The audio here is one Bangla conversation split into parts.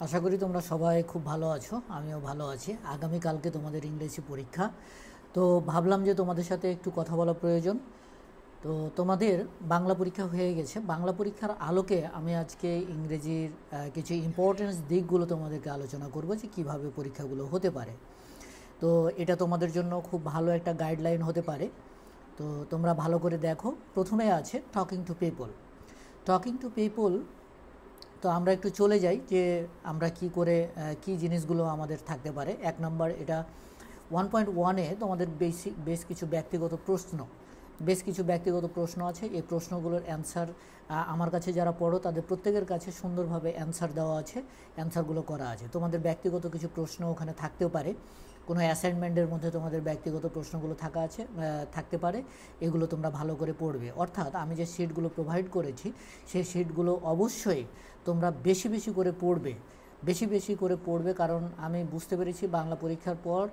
আশা করি তোমরা সবাই খুব ভালো আছো, আমিও ভালো আছি। আগামীকালকে তোমাদের ইংরেজি পরীক্ষা, তো ভাবলাম যে তোমাদের সাথে একটু কথা বলা প্রয়োজন। তো তোমাদের বাংলা পরীক্ষা হয়ে গেছে, বাংলা পরীক্ষার আলোকে আমি আজকে ইংরেজির কিছু ইম্পর্টেন্স দিকগুলো তোমাদেরকে আলোচনা করব যে কীভাবে পরীক্ষাগুলো হতে পারে। তো এটা তোমাদের জন্য খুব ভালো একটা গাইডলাইন হতে পারে। তো তোমরা ভালো করে দেখো। প্রথমে আছে talking to people. Talking to people, তো আমরা একটু চলে যাই যে আমরা কি করে কি জিনিসগুলো আমাদের থাকতে পারে। 1 নম্বর, এটা 1.1-এ তোমাদের বেশ কিছু ব্যক্তিগত প্রশ্ন আছে। এই প্রশ্নগুলোর অ্যান্সার আমার কাছে যারা পড়ো তাদের প্রত্যেকের কাছে সুন্দরভাবে অ্যান্সার দেওয়া আছে, অ্যান্সারগুলো করা আছে। তোমাদের ব্যক্তিগত কিছু প্রশ্ন ওখানে থাকতেও পারে, কোনো অ্যাসাইনমেন্টের মধ্যে তোমাদের ব্যক্তিগত প্রশ্নগুলো থাকতে পারে। এগুলো তোমরা ভালো করে পড়বে। অর্থাৎ আমি যে শিটগুলো প্রোভাইড করেছি সেই শিটগুলো অবশ্যই তোমরা বেশি বেশি করে পড়বে, কারণ আমি বুঝতে পেরেছি বাংলা পরীক্ষার পর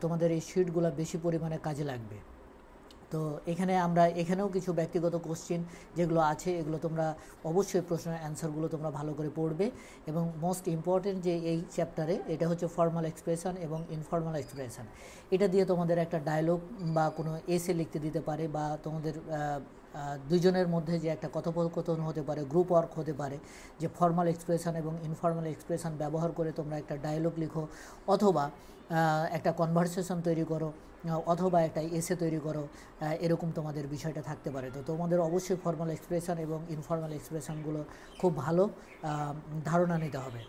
তোমাদের এই শিটগুলো বেশি পরিমাণে কাজে লাগবে। তো এখানেও কিছু ব্যক্তিগত কোশ্চেন যেগুলো আছে এগুলো তোমরা অবশ্যই প্রশ্নের অ্যান্সারগুলো তোমরা ভালো করে পড়বে। এবং মোস্ট ইম্পর্টেন্ট যে এই চ্যাপ্টারে এটা হচ্ছে ফর্মাল এক্সপ্রেশন এবং ইনফর্মাল এক্সপ্রেশন। এটা দিয়ে তোমাদের একটা ডায়লগ বা কোনো এসে লিখতে দিতে পারে, বা তোমাদের দুজনের মধ্যে যে একটা কথোপকথন হতে পারে, গ্রুপ ওয়ার্ক হতে পারে, যে ফর্মাল এক্সপ্রেশন এবং ইনফর্মাল এক্সপ্রেশন ব্যবহার করে তোমরা একটা ডায়লগ লিখো, অথবা একটা কনভারসেশন তৈরি করো, অথবা একটা এসে তৈরি করো, এরকম তোমাদের বিষয়টা থাকতে পারে। তো তোমাদের অবশ্যই ফর্মাল এক্সপ্রেশন এবং ইনফর্মাল এক্সপ্রেশনগুলো খুব ভালো ধারণা নিতে হবে।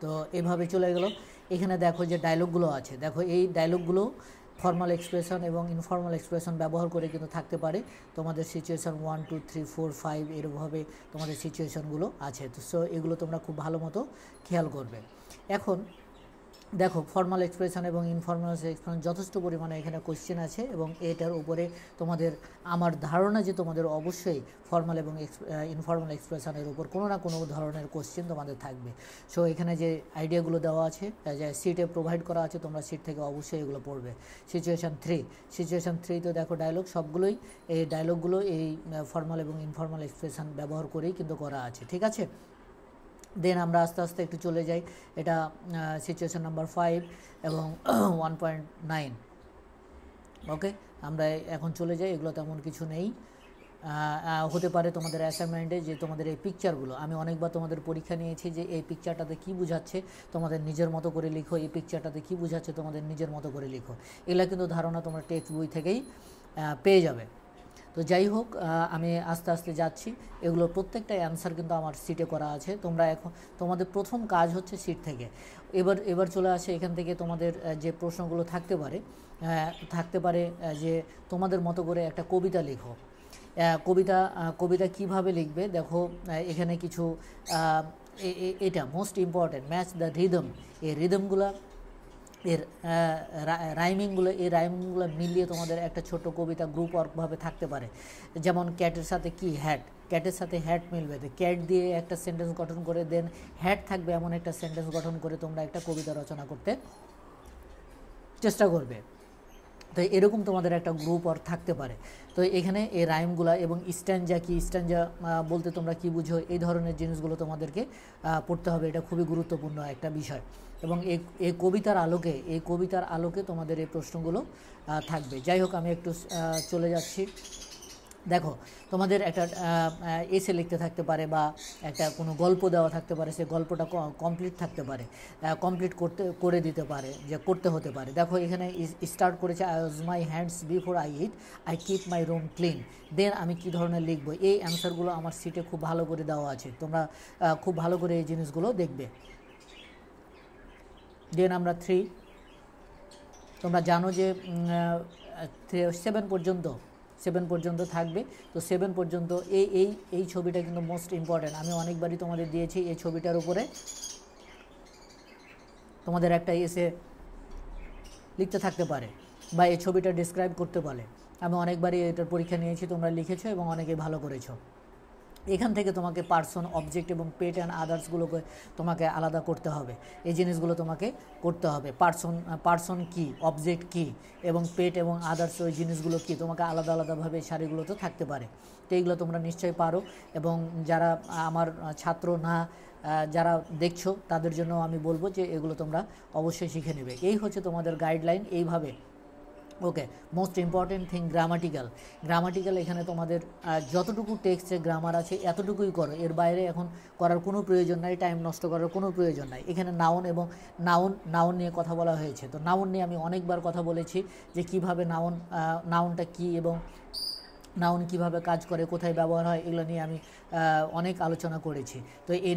তো এভাবে চলে গেল। এখানে দেখো যে ডায়লগগুলো আছে, দেখো এই ডায়লগগুলো ফর্মাল এক্সপ্রেশন এবং ইনফর্মাল এক্সপ্রেশন ব্যবহার করে কিন্তু থাকতে পারে। তোমাদের সিচুয়েশান 1 2 3 4 5 এরভাবে তোমাদের সিচুয়েশানগুলো আছে। তো সো এগুলো তোমরা খুব ভালো মতো খেয়াল করবে। এখন দেখো ফর্মাল এক্সপ্রেশন এবং ইনফর্মাল এক্সপ্রেশন যথেষ্ট পরিমাণে এখানে কোশ্চেন আছে, এবং এটার উপরে তোমাদের আমার ধারণা যে তোমাদের অবশ্যই ফর্মাল এবং ইনফর্মাল এক্সপ্রেশনের উপর কোনো না কোনো ধরনের কোশ্চেন তোমাদের থাকবে। সো এখানে যে আইডিয়াগুলো দেওয়া আছে, যে সিটে প্রোভাইড করা আছে, তোমরা সিট থেকে অবশ্যই এগুলো পড়বে। সিচুয়েশান 3 তো দেখো ডায়লগ সবগুলোই, এই ডায়লগগুলো এই ফর্মাল এবং ইনফর্মাল এক্সপ্রেশন ব্যবহার করেই কিন্তু করা আছে, ঠিক আছে। দেন আমরা আস্তে আস্তে একটু চলে যাই, এটা সিচুয়েশান নাম্বার 5 এবং 1.9। ওকে, আমরা এখন চলে যাই। এগুলো তেমন কিছু নেই। হতে পারে তোমাদের অ্যাসাইনমেন্টে যে তোমাদের এই পিকচারগুলো, আমি অনেকবার তোমাদের পরীক্ষা নিয়েছি যে এই পিকচারটাতে কী বোঝাচ্ছে তোমাদের নিজের মতো করে লিখো, এই পিকচারটাতে কী বোঝাচ্ছে তোমাদের নিজের মতো করে লিখো। এগুলো কিন্তু ধারণা তোমরা টেক্সট বই থেকেই পেয়ে যাবে। তো যাই হোক, আমি আস্তে আস্তে যাচ্ছি। এগুলোর প্রত্যেকটা অ্যান্সার কিন্তু আমার সিটে করা আছে। তোমরা এখন তোমাদের প্রথম কাজ হচ্ছে সিট থেকে এবার চলে আসে এখান থেকে তোমাদের যে প্রশ্নগুলো থাকতে পারে যে তোমাদের মতো করে একটা কবিতা লিখো। কবিতা কিভাবে লিখবে দেখো, এখানে কিছু এটা most important, match the rhythm. এই রিদমগুলো এই রাইমিংগুলো মিলিয়ে তোমাদের একটা ছোট কবিতা গ্রুপ ওয়ার্কভাবে থাকতে পারে। যেমন ক্যাটের সাথে কি হ্যাট, ক্যাটের সাথে হ্যাট মিলবে, তো ক্যাট দিয়ে একটা সেন্টেন্স গঠন করে দেন হ্যাট থাকবে এমন একটা সেন্টেন্স গঠন করে তোমরা একটা কবিতা রচনা করতে চেষ্টা করবে। তো এরকম তোমাদের একটা গ্রুপ ওয়ার্ক থাকতে পারে। তো এখানে এই রাইমগুলো এবং স্ট্যাঞ্জা বলতে তোমরা কি বুঝো, এই ধরনের জিনিসগুলো তোমাদেরকে পড়তে হবে। এটা খুবই গুরুত্বপূর্ণ একটা বিষয়। এবং এই কবিতার আলোকে তোমাদের এই প্রশ্নগুলো থাকবে। যাই হোক, আমি একটু চলে যাচ্ছি। দেখো তোমাদের একটা এসে লিখতে থাকতে পারে, বা একটা কোনো গল্প দেওয়া থাকতে পারে, সেই গল্পটা কমপ্লিট থাকতে পারে, কমপ্লিট করে দিতে পারে, যে করতে হতে পারে। দেখো এখানে স্টার্ট করেছে, I wash my hands before I eat, I keep my room clean. Then আমি কী ধরনের লিখবো, এই অ্যান্সারগুলো আমার সিটে খুব ভালো করে দেওয়া আছে। তোমরা খুব ভালো করে এই জিনিসগুলো দেখবে। দেন আমরা 3, তোমরা জানো যে 7 পর্যন্ত থাকবে। তো 7 পর্যন্ত এই ছবিটা কিন্তু মোস্ট ইম্পর্ট্যান্ট। আমি অনেকবারই তোমাদের দিয়েছি। এই ছবিটার উপরে তোমাদের একটা এসে লিখতে থাকতে পারে, বা এই ছবিটা ডিসক্রাইব করতে পারে। আমি অনেকবারই এটার পরীক্ষা নিয়েছি, তোমরা লিখেছো এবং অনেকে ভালো করেছো। এখান থেকে তোমাকে পার্সন, অবজেক্ট এবং পেট অ্যান্ড আদার্সগুলোকে তোমাকে আলাদা করতে হবে। এই জিনিসগুলো তোমাকে করতে হবে। পার্সন কি, অবজেক্ট কি এবং পেট এবং আদার্স ওই জিনিসগুলো কি, তোমাকে আলাদা আলাদাভাবে এই সারিগুলোতে থাকতে পারে। তো এইগুলো তোমরা নিশ্চয়ই পারো, এবং যারা আমার ছাত্র না, যারা দেখছো তাদের জন্য আমি বলবো যে এগুলো তোমরা অবশ্যই শিখে নেবে। এই হচ্ছে তোমাদের গাইডলাইন। এইভাবে ওকে, মোস্ট ইম্পর্টেন্ট থিং গ্রামাটিক্যাল এখানে তোমাদের যতটুকু টেক্সটে গ্রামার আছে এতটুকুই করো, এর বাইরে এখন করার কোনো প্রয়োজন নাই, টাইম নষ্ট করার কোনো প্রয়োজন নাই। এখানে নাউন এবং নাউন নিয়ে কথা বলা হয়েছে। তো নাউন নিয়ে আমি অনেকবার কথা বলেছি যে কিভাবে নাউনটা কি এবং নাউন কিভাবে কাজ করে, কোথায় ব্যবহার হয়, এগুলো নিয়ে আমি অনেক আলোচনা করেছি। তো এই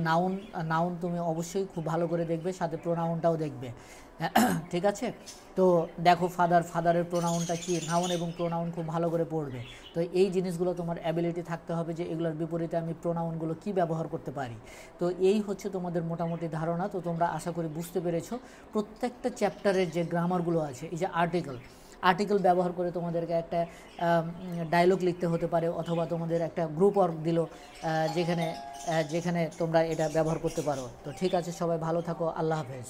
নাউন তুমি অবশ্যই খুব ভালো করে দেখবে, সাথে প্রোনাউনটাও দেখবে। ঠিক আছে, তো দেখো ফাদারের প্রোনাউনটা কি, নাউন এবং প্রোনাউন খুব ভালো করে পড়বে। তো এই জিনিসগুলো তোমার অ্যাবিলিটি থাকতে হবে যে এগুলোর বিপরীতে আমি প্রোনাউনগুলো কি ব্যবহার করতে পারি। তো এই হচ্ছে তোমাদের মোটামুটি ধারণা। তো তোমরা আশা করি বুঝতে পেরেছো প্রত্যেকটা চ্যাপ্টারের যে গ্রামারগুলো আছে, এই যে আর্টিকেল ব্যবহার করে তোমাদেরকে একটা ডায়লগ লিখতে হতে পারে, অথবা তোমাদের একটা গ্রুপ ওয়ার্ক দিল যেখানে তোমরা এটা ব্যবহার করতে পারো। তো ঠিক আছে, সবাই ভালো থাকো, আল্লাহ হাফেজ।